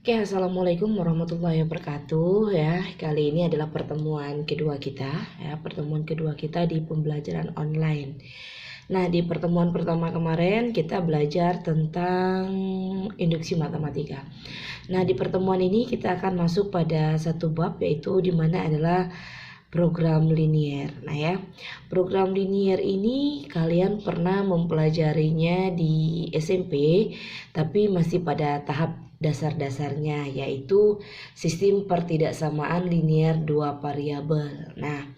Oke, assalamualaikum warahmatullahi wabarakatuh ya. Kali ini adalah pertemuan kedua kita di pembelajaran online. Nah, di pertemuan pertama kemarin kita belajar tentang induksi matematika. Nah, di pertemuan ini kita akan masuk pada satu bab, yaitu di mana adalah program linier. Nah ya, program linier ini kalian pernah mempelajarinya di SMP, tapi masih pada tahap dasar-dasarnya, yaitu sistem pertidaksamaan linier dua variabel. Nah,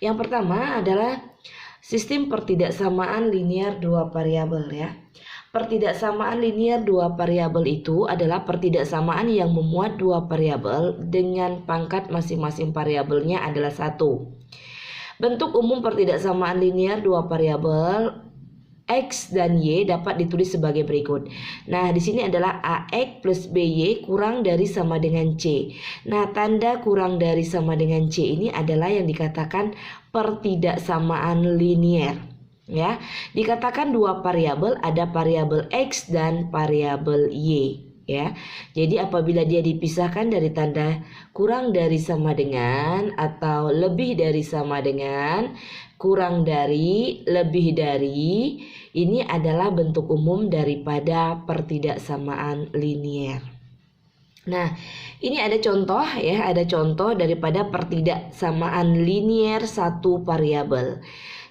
yang pertama adalah sistem pertidaksamaan linier dua variabel ya. Pertidaksamaan linier dua variabel itu adalah pertidaksamaan yang memuat dua variabel dengan pangkat masing-masing variabelnya adalah 1. Bentuk umum pertidaksamaan linier dua variabel X dan Y dapat ditulis sebagai berikut. Nah, di sini adalah AX plus BY kurang dari sama dengan C. Nah, tanda kurang dari sama dengan C ini adalah yang dikatakan pertidaksamaan linier. Ya, dikatakan dua variabel, ada variabel X dan variabel Y. Ya, jadi apabila dia dipisahkan dari tanda kurang dari sama dengan atau lebih dari sama dengan, kurang dari, lebih dari, ini adalah bentuk umum daripada pertidaksamaan linier. Nah, ini ada contoh ya, ada contoh daripada pertidaksamaan linier satu variabel.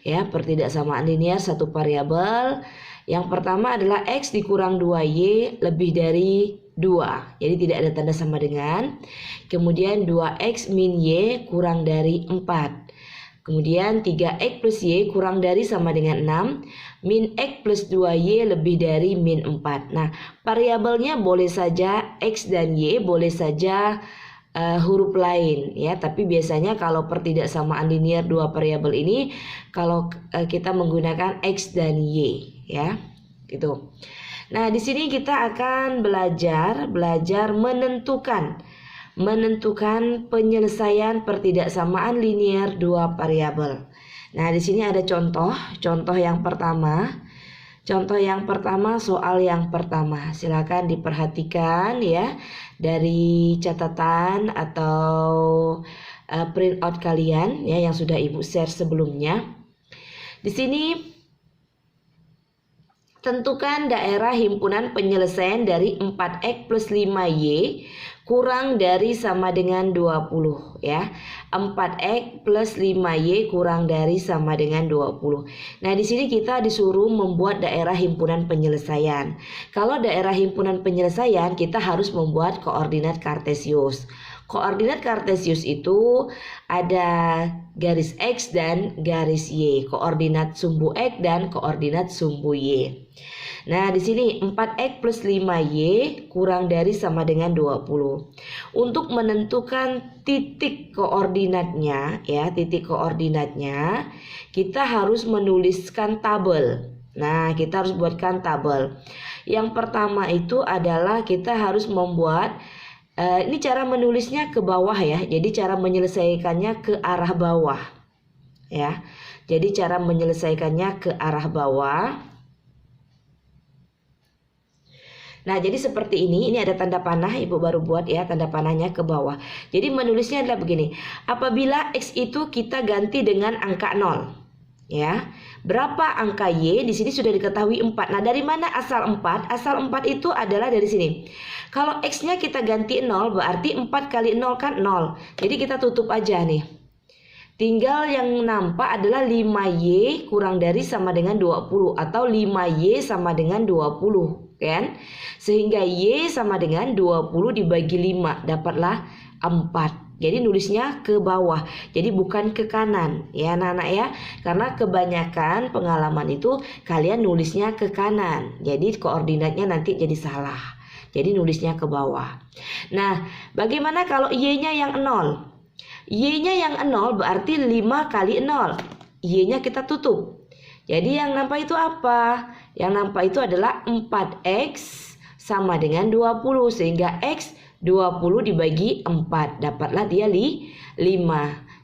Ya, pertidaksamaan linier satu variabel. Yang pertama adalah X dikurang 2Y lebih dari 2. Jadi tidak ada tanda sama dengan. Kemudian 2X min Y kurang dari 4. Kemudian 3X plus Y kurang dari sama dengan 6. Min X plus 2Y lebih dari min 4. Nah, variabelnya boleh saja X dan Y, boleh saja huruf lain ya, tapi biasanya kalau pertidaksamaan linier dua variabel ini kalau kita menggunakan X dan Y ya, gitu. Nah, di sini kita akan belajar menentukan penyelesaian pertidaksamaan linier dua variabel. Nah, di sini ada contoh yang pertama. Contoh yang pertama, soal yang pertama. Silakan diperhatikan ya dari catatan atau print out kalian ya yang sudah Ibu share sebelumnya. Di sini tentukan daerah himpunan penyelesaian dari 4X plus 5Y kurang dari sama dengan 20 ya. 4X plus 5Y kurang dari sama dengan 20. Nah, di sini kita disuruh membuat daerah himpunan penyelesaian. Kalau daerah himpunan penyelesaian, kita harus membuat koordinat kartesius. Koordinat kartesius itu ada garis X dan garis Y, koordinat sumbu X dan koordinat sumbu Y. Nah, di sini 4X plus 5Y kurang dari sama dengan 20. Untuk menentukan titik koordinatnya ya, kita harus menuliskan tabel. Nah, kita harus buatkan tabel. Yang pertama itu adalah kita harus membuat ini cara menulisnya ke bawah ya. Jadi cara menyelesaikannya ke arah bawah. Ya. Jadi cara menyelesaikannya ke arah bawah. Nah, jadi seperti ini ada tanda panah, Ibu baru buat ya, tanda panahnya ke bawah. Jadi menulisnya adalah begini. Apabila X itu kita ganti dengan angka 0. Ya. Berapa angka Y? Di sini sudah diketahui 4. Nah, dari mana asal 4? Asal 4 itu adalah dari sini. Kalau X-nya kita ganti 0, berarti 4 kali 0 kan 0. Jadi kita tutup aja nih. Tinggal yang nampak adalah 5Y kurang dari sama dengan 20 atau 5Y sama dengan 20 kan? Sehingga Y sama dengan 20 dibagi 5 dapatlah 4. Jadi nulisnya ke bawah. Jadi bukan ke kanan ya anak-anak ya. Karena kebanyakan pengalaman itu kalian nulisnya ke kanan. Jadi koordinatnya nanti jadi salah. Jadi nulisnya ke bawah. Nah, bagaimana kalau Y-nya yang 0? Y-nya yang 0 berarti 5 kali 0. Y-nya kita tutup. Jadi yang nampak itu apa? Yang nampak itu adalah 4X sama dengan 20. Sehingga X 20 dibagi 4. Dapatlah dia 5.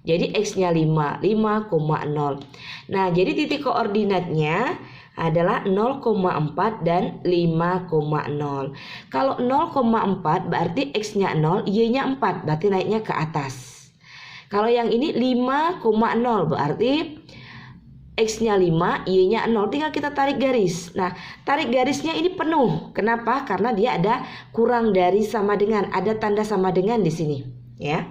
Jadi X-nya 5. 5,0. Nah, jadi titik koordinatnya adalah 0,4 dan 5,0. Kalau 0,4 berarti X-nya 0, Y-nya 4, berarti naiknya ke atas. Kalau yang ini 5,0 berarti X-nya 5, Y-nya 0, tinggal kita tarik garis. Nah, tarik garisnya ini penuh. Kenapa? Karena dia ada kurang dari sama dengan, ada tanda sama dengan di sini, ya.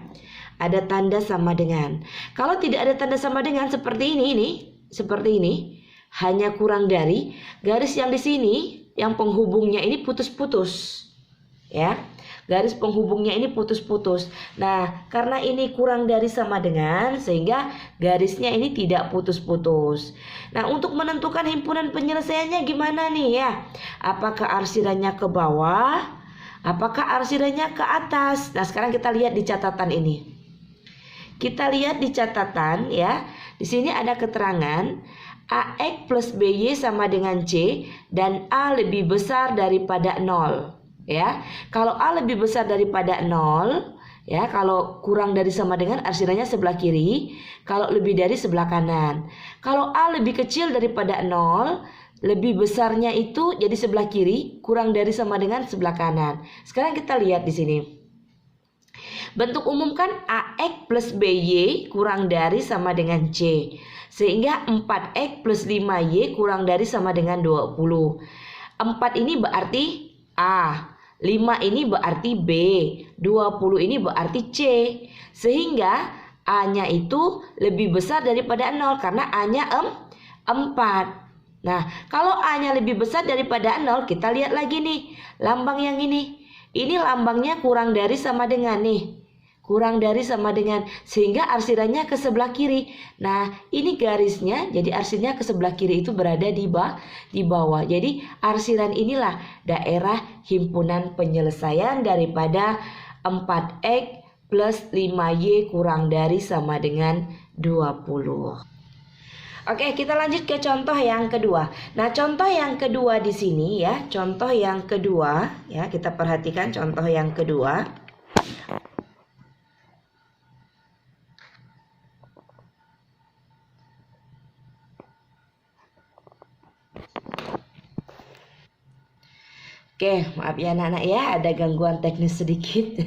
Ada tanda sama dengan. Kalau tidak ada tanda sama dengan seperti ini, seperti ini, hanya kurang dari, garis yang di sini yang penghubungnya ini putus-putus, ya. Garis penghubungnya ini putus-putus. Nah, karena ini kurang dari sama dengan, sehingga garisnya ini tidak putus-putus. Nah, untuk menentukan himpunan penyelesaiannya gimana nih ya? Apakah arsirannya ke bawah? Apakah arsirannya ke atas? Nah, sekarang kita lihat di catatan ini. Kita lihat di catatan ya. Di sini ada keterangan AX plus BY sama dengan C dan A lebih besar daripada 0. Ya, kalau A lebih besar daripada 0, ya, kalau kurang dari sama dengan arsirannya sebelah kiri, kalau lebih dari sebelah kanan. Kalau A lebih kecil daripada 0, lebih besarnya itu jadi sebelah kiri, kurang dari sama dengan sebelah kanan. Sekarang kita lihat di sini. Bentuk umum kan AX plus BY kurang dari sama dengan C. Sehingga 4X plus 5Y kurang dari sama dengan 20. 4 ini berarti A, 5 ini berarti B, 20 ini berarti C. Sehingga A-nya itu lebih besar daripada 0 karena A-nya 4. Nah, kalau A-nya lebih besar daripada 0, kita lihat lagi nih lambang yang ini. Ini lambangnya kurang dari sama dengan nih. Kurang dari sama dengan, sehingga arsirannya ke sebelah kiri. Nah, ini garisnya, jadi arsirannya ke sebelah kiri itu berada di bawah. Jadi arsiran inilah daerah himpunan penyelesaian daripada 4X plus 5Y kurang dari sama dengan 20. Oke, kita lanjut ke contoh yang kedua. Nah, contoh yang kedua di sini ya, contoh yang kedua ya, kita perhatikan contoh yang kedua. Oke, maaf ya anak-anak ya, ada gangguan teknis sedikit.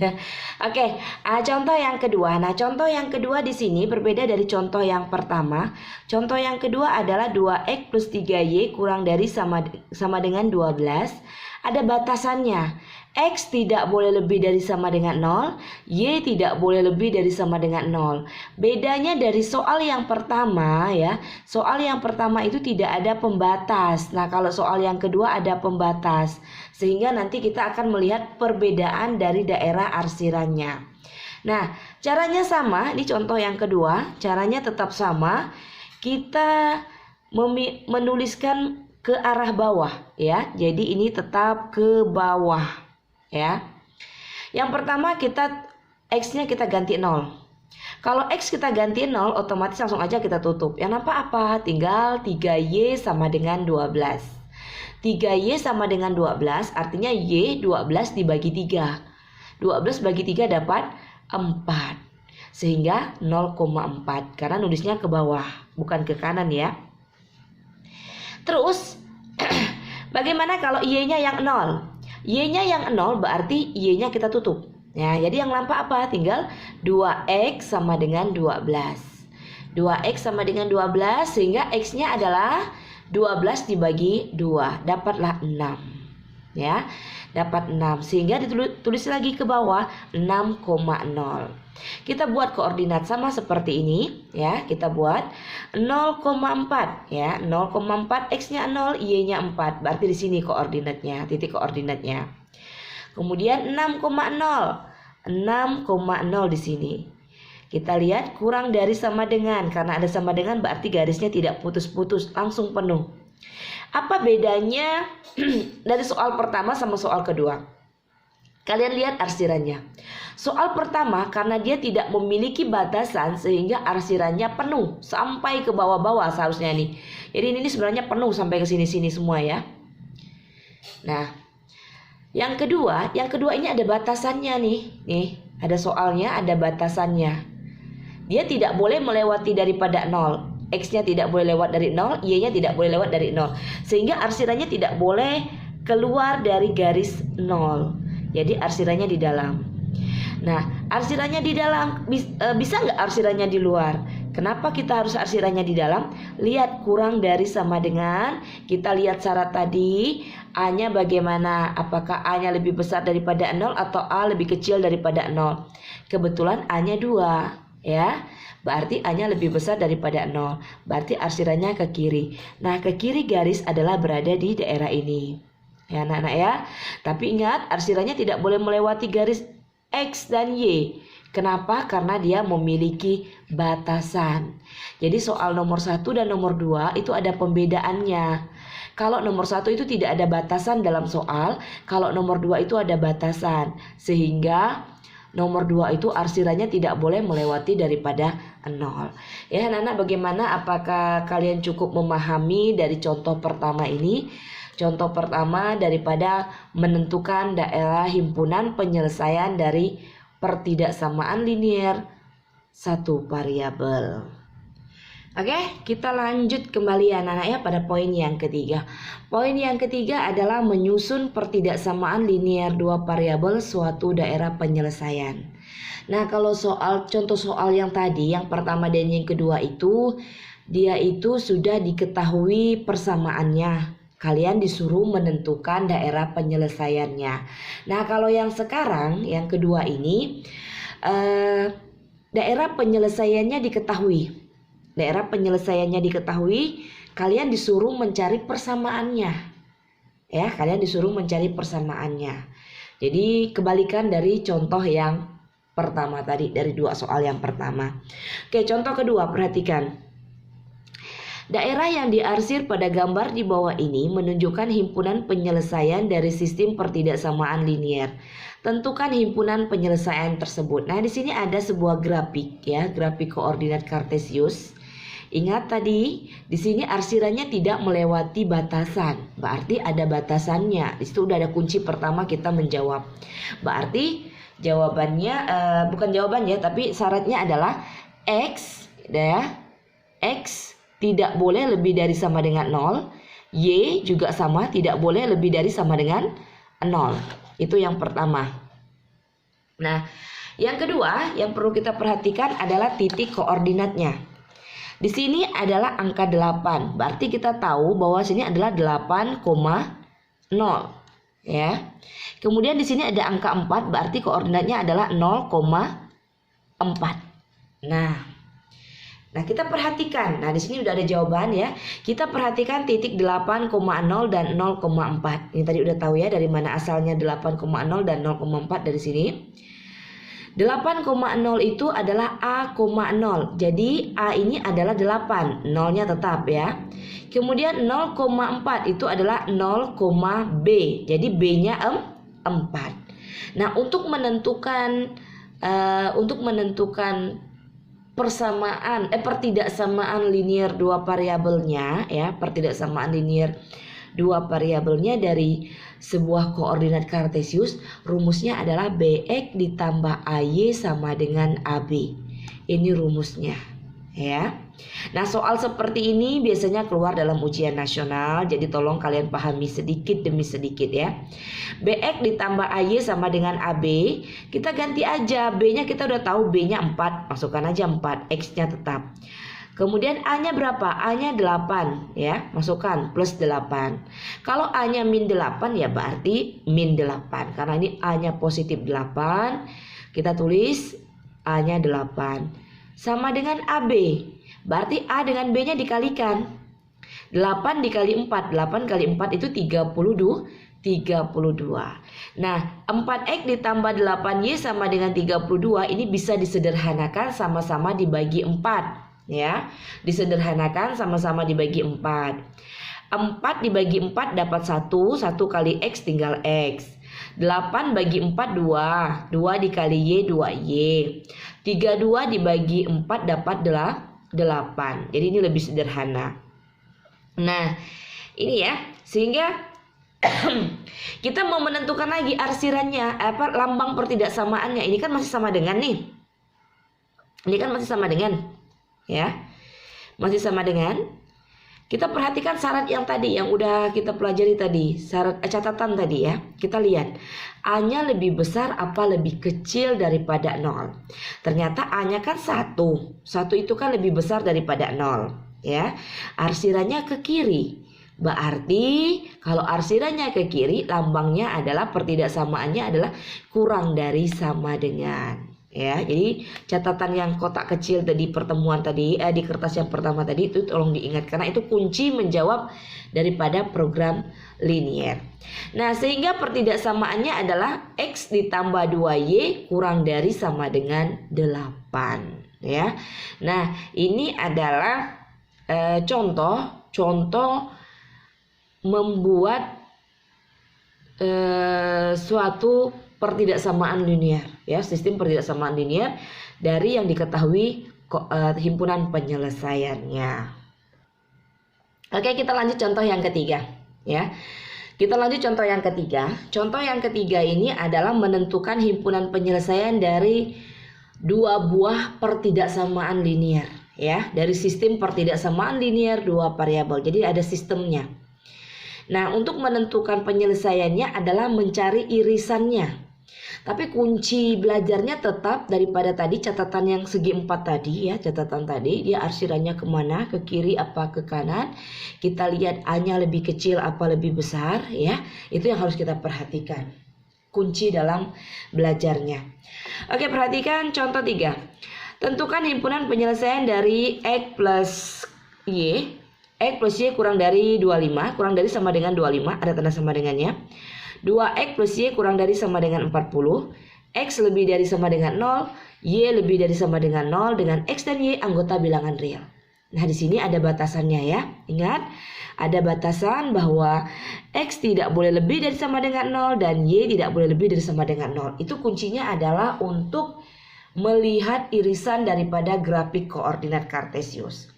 Oke, contoh yang kedua. Nah, contoh yang kedua di sini berbeda dari contoh yang pertama. Contoh yang kedua adalah 2X plus 3Y kurang dari sama dengan 12. Ada batasannya. X tidak boleh lebih dari sama dengan 0, Y tidak boleh lebih dari sama dengan 0. Bedanya dari soal yang pertama ya, soal yang pertama itu tidak ada pembatas. Nah, kalau soal yang kedua ada pembatas. Sehingga nanti kita akan melihat perbedaan dari daerah arsirannya. Nah, caranya sama, ini contoh yang kedua, caranya tetap sama. Kita menuliskan ke arah bawah ya. Jadi ini tetap ke bawah. Ya, yang pertama X-nya kita ganti 0. Kalau X kita ganti 0, otomatis langsung aja kita tutup. Yang nampak apa? Tinggal 3Y sama dengan 12. 3Y sama dengan 12, artinya Y 12 dibagi 3. 12 bagi 3 dapat 4. Sehingga 0,4. Karena nulisnya ke bawah, bukan ke kanan ya. Terus, bagaimana kalau Y-nya yang 0? Y-nya yang 0 berarti Y-nya kita tutup. Ya, jadi yang nampak apa? Tinggal 2X sama dengan 12. 2X sama dengan 12 sehingga X-nya adalah 12 dibagi 2. Dapatlah 6. Ya, dapat 6. Sehingga ditulis lagi ke bawah 6,0. Kita buat koordinat sama seperti ini ya. Kita buat 0,4 ya. 0,4 X-nya 0, Y-nya 4. Berarti di sini koordinatnya, titik koordinatnya. Kemudian 6,0. 6,0 di sini. Kita lihat kurang dari sama dengan. Karena ada sama dengan berarti garisnya tidak putus-putus, langsung penuh. Apa bedanya dari soal pertama sama soal kedua? Kalian lihat arsirannya. Soal pertama karena dia tidak memiliki batasan sehingga arsirannya penuh sampai ke bawah-bawah seharusnya nih. Jadi ini sebenarnya penuh sampai ke sini-sini semua ya. Nah, yang kedua ini ada batasannya nih. Nih, ada soalnya, ada batasannya. Dia tidak boleh melewati daripada 0. X-nya tidak boleh lewat dari 0, Y-nya tidak boleh lewat dari 0. Sehingga arsirannya tidak boleh keluar dari garis 0. Jadi arsirannya di dalam. Nah, arsirannya di dalam, bisa nggak arsirannya di luar? Kenapa kita harus arsirannya di dalam? Lihat kurang dari sama dengan, kita lihat syarat tadi, A-nya bagaimana? Apakah A-nya lebih besar daripada 0 atau A lebih kecil daripada 0? Kebetulan A-nya 2, ya. Berarti A-nya lebih besar daripada 0. Berarti arsirannya ke kiri. Nah, ke kiri garis adalah berada di daerah ini. Ya, anak-anak ya. Tapi ingat, arsirannya tidak boleh melewati garis X dan Y. Kenapa? Karena dia memiliki batasan. Jadi soal nomor 1 dan nomor 2 itu ada pembedaannya. Kalau nomor 1 itu tidak ada batasan dalam soal, kalau nomor 2 itu ada batasan. Sehingga nomor 2 itu arsirannya tidak boleh melewati daripada 0. Ya anak-anak, bagaimana? Apakah kalian cukup memahami dari contoh pertama ini? Contoh pertama daripada menentukan daerah himpunan penyelesaian dari pertidaksamaan linier satu variabel. Oke, kita lanjut kembali anak-anak ya pada poin yang ketiga. Poin yang ketiga adalah menyusun pertidaksamaan linier dua variabel suatu daerah penyelesaian. Nah, kalau contoh soal yang tadi, yang pertama dan yang kedua itu, dia itu sudah diketahui persamaannya. Kalian disuruh menentukan daerah penyelesaiannya. Nah, kalau yang sekarang, yang kedua ini, daerah penyelesaiannya diketahui. Daerah penyelesaiannya diketahui, kalian disuruh mencari persamaannya. Ya, kalian disuruh mencari persamaannya. Jadi kebalikan dari contoh yang pertama tadi, dari dua soal yang pertama. Oke, contoh kedua, perhatikan. Daerah yang diarsir pada gambar di bawah ini menunjukkan himpunan penyelesaian dari sistem pertidaksamaan linier. Tentukan himpunan penyelesaian tersebut. Nah, di sini ada sebuah grafik ya, grafik koordinat kartesius. Ingat tadi, di sini arsirannya tidak melewati batasan. Berarti ada batasannya. Di situ udah ada kunci pertama kita menjawab. Berarti jawabannya bukan jawabannya, tapi syaratnya adalah X ya. X tidak boleh lebih dari sama dengan 0. Y juga sama, tidak boleh lebih dari sama dengan 0. Itu yang pertama. Nah, yang kedua yang perlu kita perhatikan adalah titik koordinatnya. Di sini adalah angka 8. Berarti kita tahu bahwa sini adalah 8,0 ya. Kemudian di sini ada angka 4, berarti koordinatnya adalah 0,4. Nah, kita perhatikan. Nah, di sini udah ada jawaban ya. Kita perhatikan titik 8,0 dan 0,4. Ini tadi udah tahu ya dari mana asalnya 8,0 dan 0,4 dari sini. 8,0 itu adalah A,0. Jadi A ini adalah 8, nolnya tetap ya. Kemudian 0,4 itu adalah 0,B. Jadi B-nya 4. Nah, untuk menentukan pertidaksamaan linier dua variabelnya ya, pertidaksamaan linier dua variabelnya dari sebuah koordinat kartesius, rumusnya adalah BX ditambah AY sama dengan AB. Ini rumusnya ya. Nah, soal seperti ini biasanya keluar dalam ujian nasional, jadi tolong kalian pahami sedikit demi sedikit ya. BX ditambah AY sama dengan AB, kita ganti aja. B-nya kita udah tahu, B-nya 4, masukkan aja 4, X-nya tetap. Kemudian A-nya berapa? A-nya 8 ya, masukkan plus 8. Kalau A-nya min 8 ya berarti min 8. Karena ini A-nya positif 8, kita tulis A-nya 8. Sama dengan AB. Berarti A dengan B-nya dikalikan. 8 dikali 4, 8 kali 4 itu 32. Nah, 4X ditambah 8Y sama dengan 32, ini bisa disederhanakan sama-sama dibagi 4 ya. Disederhanakan sama-sama dibagi 4. 4 dibagi 4 dapat 1, 1 kali X tinggal X. 8 bagi 4 2, 2 dikali Y 2Y. 32 dibagi 4 dapat 8. Jadi ini lebih sederhana. Nah, ini ya, sehingga kita mau menentukan lagi arsirannya, lambang pertidaksamaannya. Ini kan masih sama dengan nih. Ini kan masih sama dengan ya. Masih sama dengan? Kita perhatikan syarat yang tadi yang udah kita pelajari tadi, syarat catatan tadi ya. Kita lihat A-nya lebih besar apa lebih kecil daripada 0. Ternyata A-nya kan 1. 1 itu kan lebih besar daripada 0 ya. Arsiranya ke kiri. Berarti kalau arsiranya ke kiri, lambangnya adalah pertidaksamaannya adalah kurang dari sama dengan. Ya, jadi catatan yang kotak kecil tadi pertemuan tadi di kertas yang pertama tadi itu tolong diingat karena itu kunci menjawab daripada program linier. Nah, sehingga pertidaksamaannya adalah X ditambah 2Y kurang dari sama dengan 8 ya. Nah, ini adalah contoh membuat suatu pertidaksamaan linier ya, sistem pertidaksamaan linier dari yang diketahui himpunan penyelesaiannya. Oke, kita lanjut contoh yang ketiga ya. Kita lanjut contoh yang ketiga. Contoh yang ketiga ini adalah menentukan himpunan penyelesaian dari dua buah pertidaksamaan linier ya, dari sistem pertidaksamaan linier dua variabel. Jadi ada sistemnya. Nah, untuk menentukan penyelesaiannya adalah mencari irisannya. Tapi kunci belajarnya tetap daripada tadi catatan yang segi 4 tadi ya, catatan tadi dia arsirannya kemana, ke kiri apa ke kanan. Kita lihat A-nya lebih kecil apa lebih besar ya. Itu yang harus kita perhatikan. Kunci dalam belajarnya. Oke, perhatikan contoh 3. Tentukan himpunan penyelesaian dari X plus Y. X plus Y kurang dari 25, kurang dari sama dengan 25, ada tanda sama dengannya. 2X plus Y kurang dari sama dengan 40, X lebih dari sama dengan 0, Y lebih dari sama dengan 0, dengan X dan Y anggota bilangan real. Nah, di sini ada batasannya ya. Ingat, ada batasan bahwa X tidak boleh lebih dari sama dengan 0 dan Y tidak boleh lebih dari sama dengan 0. Itu kuncinya adalah untuk melihat irisan daripada grafik koordinat kartesius.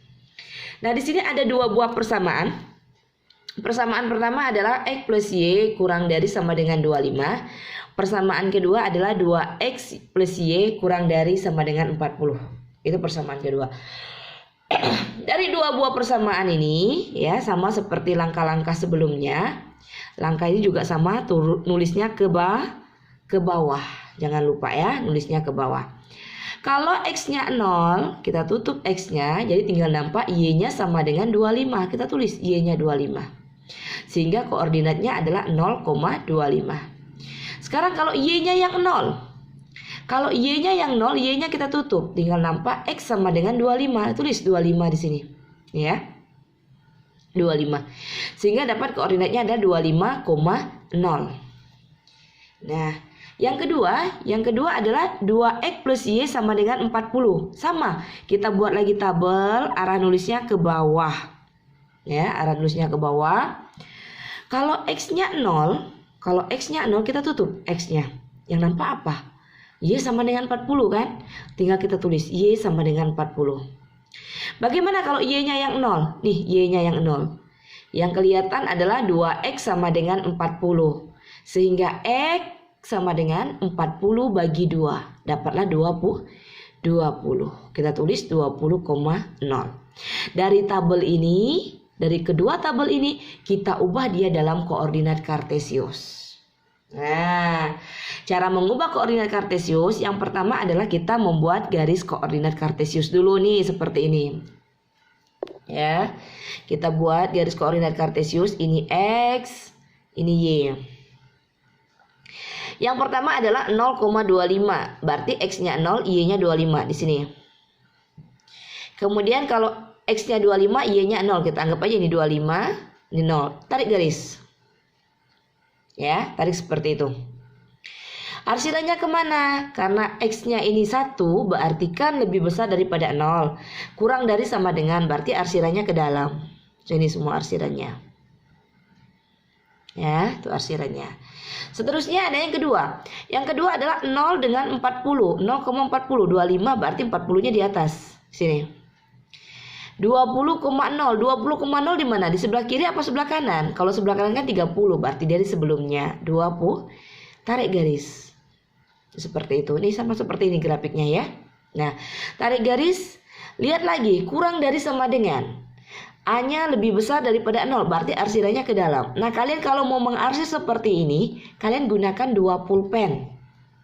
Nah, di sini ada dua buah persamaan. Persamaan pertama adalah X plus Y kurang dari sama dengan 25. Persamaan kedua adalah 2X plus Y kurang dari sama dengan 40. Itu persamaan kedua. Dari dua buah persamaan ini ya, sama seperti langkah-langkah sebelumnya. Langkah ini juga sama, nulisnya ke bawah. Jangan lupa ya, nulisnya ke bawah. Kalau X-nya 0, kita tutup X-nya, jadi tinggal nampak Y-nya sama dengan 25. Kita tulis Y-nya 25. Sehingga koordinatnya adalah 0,25. Sekarang kalau Y-nya yang 0. Kalau Y-nya yang 0, Y-nya kita tutup. Tinggal nampak X sama dengan 25. Tulis 25 di sini. Ya. 25. Sehingga dapat koordinatnya ada 25,0. Nah, yang kedua adalah 2X plus Y sama dengan 40. Sama, kita buat lagi tabel, arah nulisnya ke bawah. Ya, arah nulisnya ke bawah. Kalau X-nya 0, kita tutup X-nya. Yang nampak apa? Y sama dengan 40 kan? Tinggal kita tulis Y sama dengan 40. Bagaimana kalau Y-nya yang 0? Nih, Y-nya yang 0. Yang kelihatan adalah 2X sama dengan 40. Sehingga X sama dengan 40 bagi 2. Dapatlah 20. Kita tulis 20,0. Dari tabel ini, dari kedua tabel ini, kita ubah dia dalam koordinat kartesius. Nah, cara mengubah koordinat kartesius yang pertama adalah kita membuat garis koordinat kartesius dulu nih, seperti ini. Ya, kita buat garis koordinat kartesius, ini X, ini Y. Yang pertama adalah 0,25, berarti X-nya 0, Y-nya 25 di sini. Kemudian kalau X-nya 25, Y-nya 0, kita anggap aja ini 25, ini 0. Tarik garis. Ya, tarik seperti itu. Arsirannya kemana? Karena X-nya ini 1, berarti kan lebih besar daripada 0. Kurang dari sama dengan, berarti arsirannya ke dalam. So, ini semua arsirannya. Ya, itu arsirannya. Seterusnya ada yang kedua. Yang kedua adalah 0 dengan 40. 0,40. 25 berarti 40-nya di atas. Sini. 20,0 di mana? Di sebelah kiri apa sebelah kanan? Kalau sebelah kanan kan 30, berarti dari sebelumnya 20. Tarik garis. Seperti itu. Ini sama seperti ini grafiknya ya. Nah, tarik garis. Lihat lagi, kurang dari sama dengan. A-nya lebih besar daripada 0, berarti arsirannya ke dalam. Nah, kalian kalau mau mengarsir seperti ini, kalian gunakan 2 pulpen.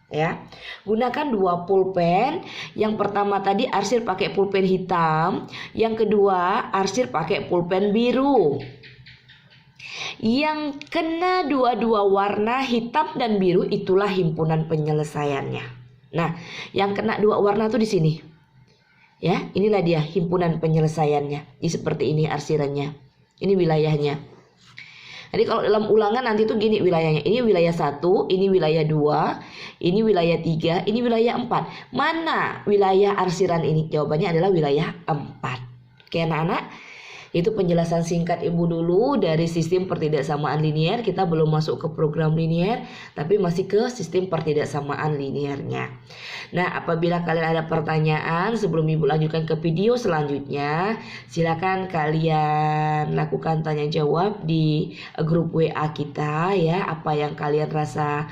Ya. Gunakan 2 pulpen. Yang pertama tadi arsir pakai pulpen hitam, yang kedua arsir pakai pulpen biru. Yang kena dua-dua warna hitam dan biru itulah himpunan penyelesaiannya. Nah, yang kena 2 warna tuh di sini. Ya, inilah dia himpunan penyelesaiannya. Jadi seperti ini arsirannya. Ini wilayahnya. Jadi kalau dalam ulangan nanti tuh gini wilayahnya. Ini wilayah 1, ini wilayah 2, ini wilayah 3, ini wilayah 4. Mana wilayah arsiran ini? Jawabannya adalah wilayah 4. Oke anak-anak, itu penjelasan singkat Ibu dulu dari sistem pertidaksamaan linear. Kita belum masuk ke program linear, tapi masih ke sistem pertidaksamaan linearnya. Nah, apabila kalian ada pertanyaan sebelum Ibu lanjutkan ke video selanjutnya, silakan kalian lakukan tanya jawab di grup WA kita ya. Apa yang kalian rasa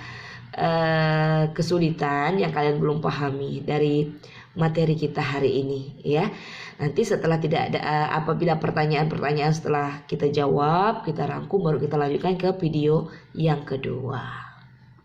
kesulitan, yang kalian belum pahami dari materi kita hari ini ya. Nanti setelah tidak ada apabila pertanyaan-pertanyaan setelah kita jawab, kita rangkum, baru kita lanjutkan ke video yang kedua.